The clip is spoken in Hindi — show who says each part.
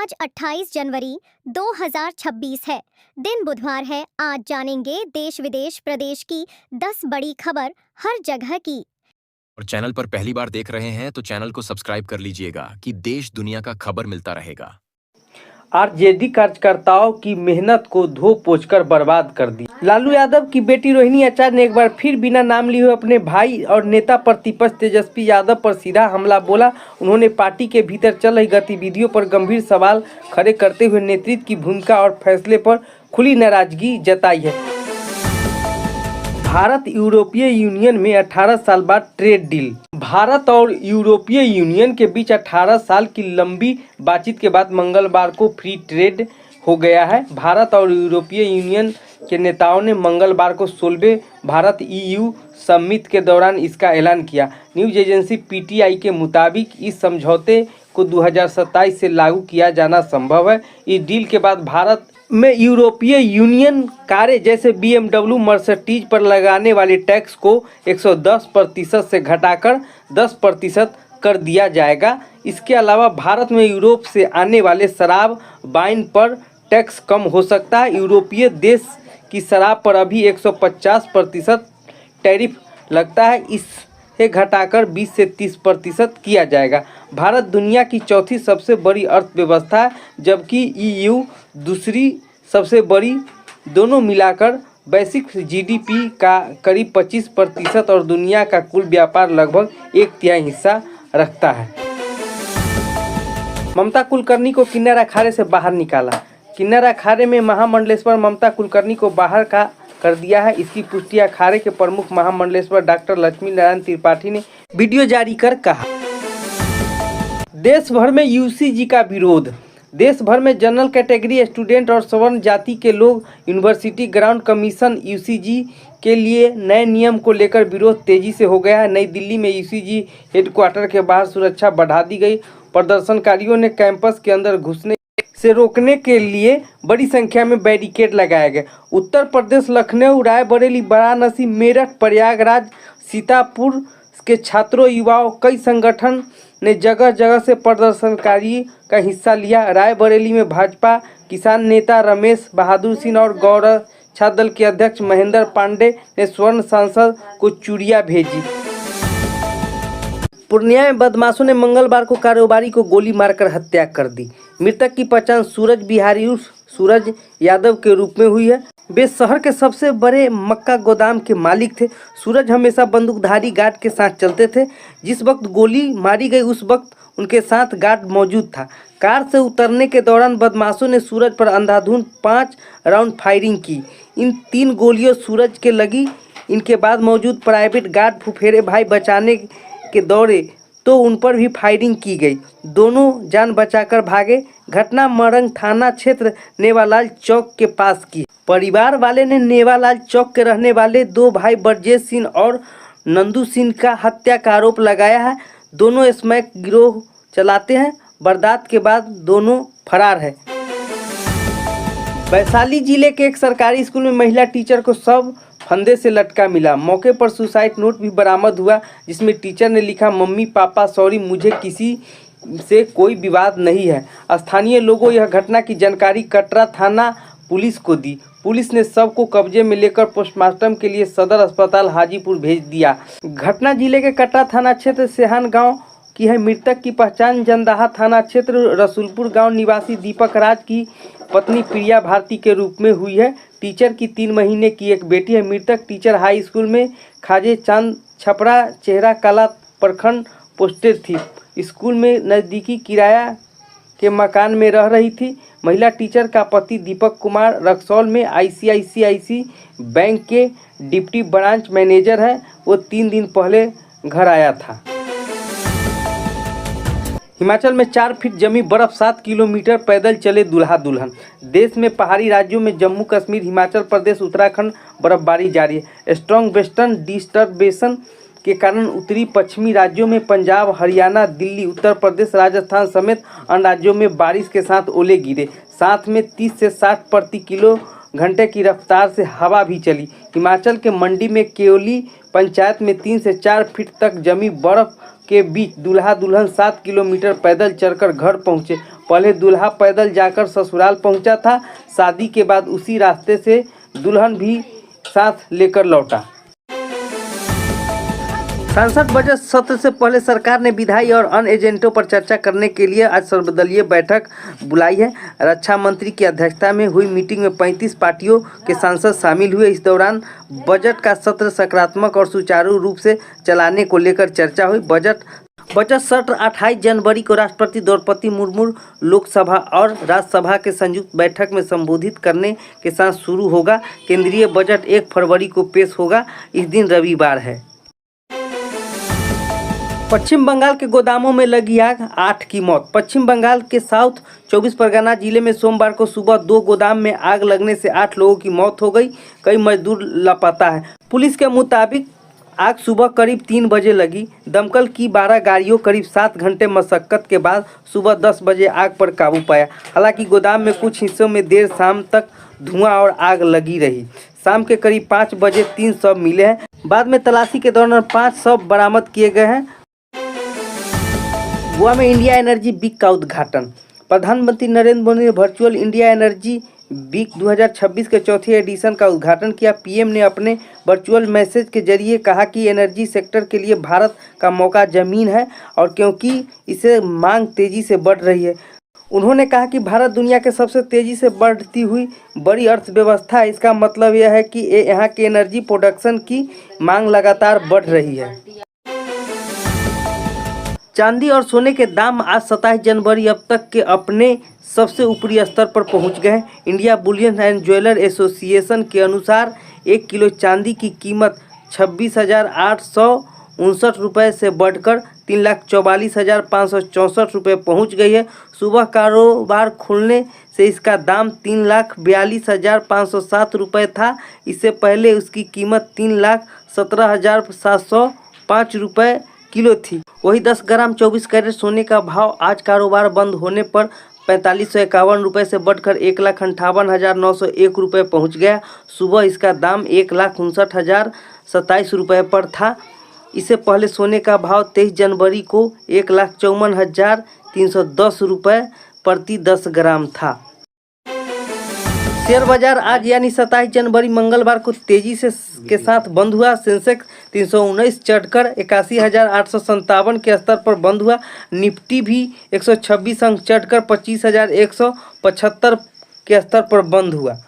Speaker 1: आज 28 जनवरी 2026 है। दिन बुधवार है। आज जानेंगे देश विदेश प्रदेश की 10 बड़ी खबर हर जगह की।
Speaker 2: और चैनल पर पहली बार देख रहे हैं तो चैनल को सब्सक्राइब कर लीजिएगा कि देश दुनिया का खबर मिलता रहेगा।
Speaker 3: आरजेडी कार्यकर्ताओं की मेहनत को धो पोंछकर बर्बाद कर दी। लालू यादव की बेटी रोहिणी आचार्य ने एक बार फिर बिना नाम लिए हुए अपने भाई और नेता प्रतिपक्ष तेजस्वी यादव पर सीधा हमला बोला। उन्होंने पार्टी के भीतर चल रही गतिविधियों पर गंभीर सवाल खड़े करते हुए नेतृत्व की भूमिका और फैसले पर खुली नाराजगी जताई है। भारत यूरोपीय यूनियन में 18 साल बाद ट्रेड डील। भारत और यूरोपीय यूनियन के बीच 18 साल की लंबी बातचीत के बाद मंगलवार को फ्री ट्रेड हो गया है। भारत और यूरोपीय यूनियन के नेताओं ने मंगलवार को 16वें भारत EU समिट के दौरान इसका ऐलान किया। न्यूज एजेंसी PTI के मुताबिक इस समझौते को 2027 से लागू किया जाना संभव है। इस डील के बाद भारत में यूरोपीय यूनियन कारें जैसे BMW, मर्सिडीज पर लगाने वाले टैक्स को 110% से घटाकर 10% कर दिया जाएगा। इसके अलावा भारत में यूरोप से आने वाले शराब वाइन पर टैक्स कम हो सकता है। यूरोपीय देश की शराब पर अभी 150% टैरिफ लगता है, इसे घटाकर 20 से 30% किया जाएगा। भारत दुनिया की चौथी सबसे बड़ी अर्थव्यवस्था है, जबकि EU दूसरी सबसे बड़ी। दोनों मिलाकर वैश्विक GDP का करीब 25% और दुनिया का कुल व्यापार लगभग 1/3 हिस्सा रखता है। ममता कुलकर्णी को किन्नर अखाड़े से बाहर निकाला। किन्नर अखाड़े में महामंडलेश्वर ममता कुलकर्णी को बाहर कर दिया है। इसकी पुष्टि अखाड़े के प्रमुख महामंडलेश्वर डॉक्टर लक्ष्मी नारायण त्रिपाठी ने वीडियो जारी कर कहा। देश भर में UCG का विरोध। देश भर में जनरल कैटेगरी स्टूडेंट और सवर्ण जाति के लोग यूनिवर्सिटी ग्रांट कमीशन UCG के लिए नए नियम को लेकर विरोध तेजी से हो गया है। नई दिल्ली में UCG हेडक्वार्टर के बाहर सुरक्षा बढ़ा दी गई। प्रदर्शनकारियों ने कैंपस के अंदर घुसने से रोकने के लिए बड़ी संख्या में बैरिकेड लगाए गए। उत्तर प्रदेश लखनऊ, रायबरेली, वाराणसी, मेरठ, प्रयागराज, सीतापुर के छात्रों, युवाओं, कई संगठन ने जगह जगह से प्रदर्शनकारी का हिस्सा लिया। रायबरेली में भाजपा किसान नेता रमेश बहादुर सिंह और गौरक्षा दल के अध्यक्ष महेंद्र पांडे ने स्वर्ण सांसद को चूड़ियां भेजी। पूर्णिया में बदमाशों ने मंगलवार को कारोबारी को गोली मारकर हत्या कर दी। मृतक की पहचान सूरज बिहारी उर्फ सूरज यादव के रूप में हुई है। वे शहर के सबसे बड़े मक्का गोदाम के मालिक थे। सूरज हमेशा बंदूकधारी गार्ड के साथ चलते थे। जिस वक्त गोली मारी गई उस वक्त उनके साथ गार्ड मौजूद था। कार से उतरने के दौरान बदमाशों ने सूरज पर अंधाधुंध 5 राउंड फायरिंग की। इन 3 गोलियों सूरज के लगी। इनके बाद मौजूद प्राइवेट गार्ड फुफेरे भाई बचाने के दौरे तो उन पर भी फायरिंग की गई। दोनों जान बचाकर भागे। घटना मरंग थाना क्षेत्र नेवालाल चौक के पास की। परिवार वाले ने नेवालाल चौक के रहने वाले 2 भाई ब्रजेश सिंह और नंदू सिंह का हत्या का आरोप लगाया है। दोनों स्मैक गिरोह चलाते हैं। वारदात के बाद दोनों फरार है। वैशाली जिले के एक सरकारी स्कूल में महिला टीचर को शव फंदे से लटका मिला। मौके पर सुसाइड नोट भी बरामद हुआ, जिसमें टीचर ने लिखा, मम्मी पापा सॉरी, मुझे किसी से कोई विवाद नहीं है। स्थानीय लोगों यह घटना की जानकारी कटरा थाना पुलिस को दी। पुलिस ने शव को कब्जे में लेकर पोस्टमार्टम के लिए सदर अस्पताल हाजीपुर भेज दिया। घटना जिले के कटरा थाना क्षेत्र सेहान गांव की है। मृतक की पहचान जंदाहा थाना क्षेत्र रसूलपुर गांव निवासी दीपक राज की पत्नी प्रिया भारती के रूप में हुई है। टीचर की 3 महीने की एक बेटी है। मृतक टीचर हाई स्कूल में खाजे चांद छपरा चेहरा कला प्रखंड पोस्टेड थी। स्कूल में नज़दीकी किराया के मकान में रह रही थी। महिला टीचर का पति दीपक कुमार रक्सौल में ICICI बैंक के डिप्टी ब्रांच मैनेजर है। वो 3 दिन पहले घर आया था। हिमाचल में 4 फीट जमी बर्फ, 7 किलोमीटर पैदल चले दूल्हा दुल्हन। देश में पहाड़ी राज्यों में जम्मू कश्मीर, हिमाचल प्रदेश, उत्तराखंड बर्फबारी जारी है। स्ट्रॉन्ग वेस्टर्न डिस्टर्बेशन के कारण उत्तरी पश्चिमी राज्यों में पंजाब, हरियाणा, दिल्ली, उत्तर प्रदेश, राजस्थान समेत अन्य राज्यों में बारिश के साथ ओले गिरे। साथ में 30 से 60 प्रति किलो घंटे की रफ्तार से हवा भी चली। हिमाचल के मंडी में केयोली पंचायत में 3 से 4 फीट तक जमी बर्फ के बीच दूल्हा दुल्हन 7 किलोमीटर पैदल चलकर घर पहुंचे। पहले दूल्हा पैदल जाकर ससुराल पहुंचा था, शादी के बाद उसी रास्ते से दुल्हन भी साथ लेकर लौटा। संसद बजट सत्र से पहले सरकार ने विधायी और अन्य एजेंटों पर चर्चा करने के लिए आज सर्वदलीय बैठक बुलाई है। रक्षा मंत्री की अध्यक्षता में हुई मीटिंग में 35 पार्टियों के सांसद शामिल हुए। इस दौरान बजट का सत्र सकारात्मक और सुचारू रूप से चलाने को लेकर चर्चा हुई। बजट सत्र 28 जनवरी को राष्ट्रपति द्रौपदी मुर्मू लोकसभा और राज्यसभा के संयुक्त बैठक में संबोधित करने के साथ शुरू होगा। केंद्रीय बजट 1 फरवरी को पेश होगा। इस दिन रविवार है। पश्चिम बंगाल के गोदामों में लगी आग, 8 की मौत। पश्चिम बंगाल के साउथ 24 परगना जिले में सोमवार को सुबह 2 गोदाम में आग लगने से 8 लोगों की मौत हो गई। कई मजदूर लापता है। पुलिस के मुताबिक आग सुबह करीब 3 बजे लगी। दमकल की 12 गाड़ियों करीब 7 घंटे मशक्कत के बाद सुबह 10 बजे आग पर काबू पाया। हालांकि गोदाम में कुछ हिस्सों में देर शाम तक धुआं और आग लगी रही। शाम के करीब 5 बजे 3 शव मिले हैं। बाद में तलाशी के दौरान 5 शव बरामद किए गए हैं। गोवा में इंडिया एनर्जी वीक का उद्घाटन। प्रधानमंत्री नरेंद्र मोदी ने वर्चुअल इंडिया एनर्जी वीक 2026 के चौथे एडिशन का उद्घाटन किया। पीएम ने अपने वर्चुअल मैसेज के जरिए कहा कि एनर्जी सेक्टर के लिए भारत का मौका ज़मीन है और क्योंकि इसे मांग तेजी से बढ़ रही है। उन्होंने कहा कि भारत दुनिया के सबसे तेजी से बढ़ती हुई बड़ी अर्थव्यवस्था है। इसका मतलब यह है कि यहाँ के एनर्जी प्रोडक्शन की मांग लगातार बढ़ रही है। चांदी और सोने के दाम आज 27 जनवरी अब तक के अपने सबसे ऊपरी स्तर पर पहुंच गए। India Boolean and jeweller association के अनुसार 1 किलो चांदी की कीमत 26,859 रुपये से बढ़कर 3,44,564 रुपये पहुँच गई है। सुबह कारोबार खुलने से इसका दाम 3,42,507 रुपये था। इससे पहले उसकी कीमत 3,17,705 रुपये किलो थी। वही 10 ग्राम 24 कैरेट सोने का भाव आज कारोबार बंद होने पर 4551 रुपये से बढ़कर 1,58,901 रुपये पहुँच गया। सुबह इसका दाम 1,59,027 रुपये पर था। इससे पहले सोने का भाव 23 जनवरी को 1,54,310 रुपये प्रति 10 ग्राम था। शेयर बाजार आज यानी 27 जनवरी मंगलवार को तेजी से के साथ बंद हुआ। सेंसेक्स 319 चढ़कर 81,857 के स्तर पर बंद हुआ। निफ्टी भी 126 अंक चढ़कर 25,175 के स्तर पर बंद हुआ।